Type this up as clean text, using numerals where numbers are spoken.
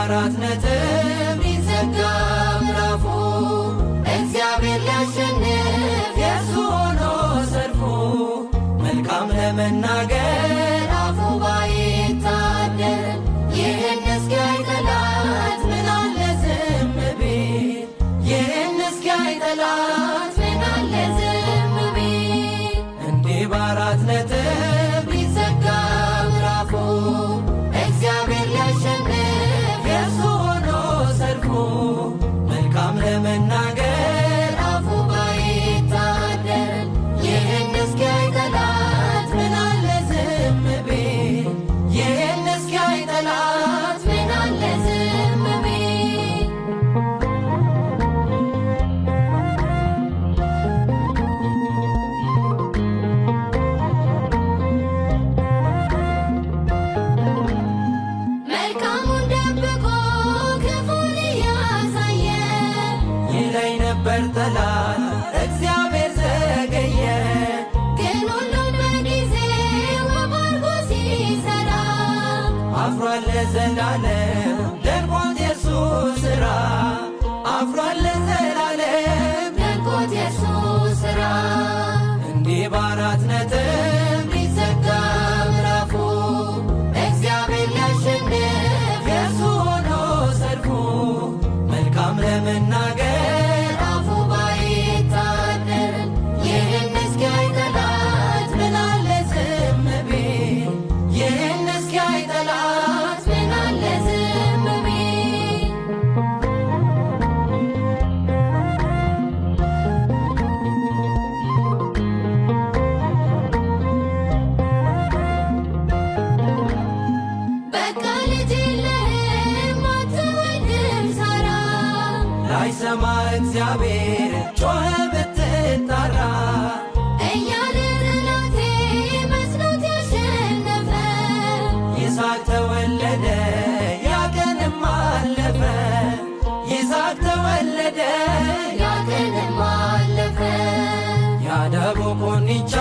አራት ነጥብ ሊዘጋ ምዕራፉ እግዚአብሔር ሊያሸንፍ የእርሱ ሆኖ ሰልፉ መልካም ለመናገር አፉ ባይታደል ይህን እስኪያይ ጠላት ምን አለ ዝም ቢል ይህን እስኪያይ ጠላት ምን አለ ዝም ቢል እንዲህ በአራት ነጥብ ሊዘጋ ምዕራፉ እግዚአብሔር ሊያሸንፍ የእርሱ ሆኖ ሰልፉ መልካም ለመናገር አፉ ባይታደል ይህን እስኪያይ ጠላት ምን አለ ዝም ቢል ይህን እስኪያይ ጠላት ምን አለ ዝም ቢል መልካሙን ደብቆ ክፉን እያሳየ ይለኝ ነበር ጠላት እግዚአብሔር ዘገየ ግን ሁሉን በጊዜው አድርጎ ሲሰራ አፍሯል ለዘላለም ደንቆት የእርሱ ሥራ አፍሯል ለዘላለም ደንቆት የእርሱ ሥራ እንዲህ በአራት ነጥብ ሊዘጋ ምዕራፉ እግዚአብሔር ሊያሸንፍ የእርሱ ሆኖ ሰልፉ መልካም ለመናገር አፉ ባይታደል ይህን እስኪያይ ጠላት ምን አለ ዝም ቢል ይህን እስኪያይ ጠላት ምን አለ ዝም ቢል በቃ ልጅ የለህም አትወልድም ሳራ ላይሰማ እግዚአብሔር ጮኸ ብትጣራ እያለ ጠላቴ መስሎት ያሸነፈ ይስሐቅ ተወለደ ያ ቀንም አለፈ ይስሐቅ ተወለደ ያ ቀንም አለፈ ያዳቦ ኮኒቻ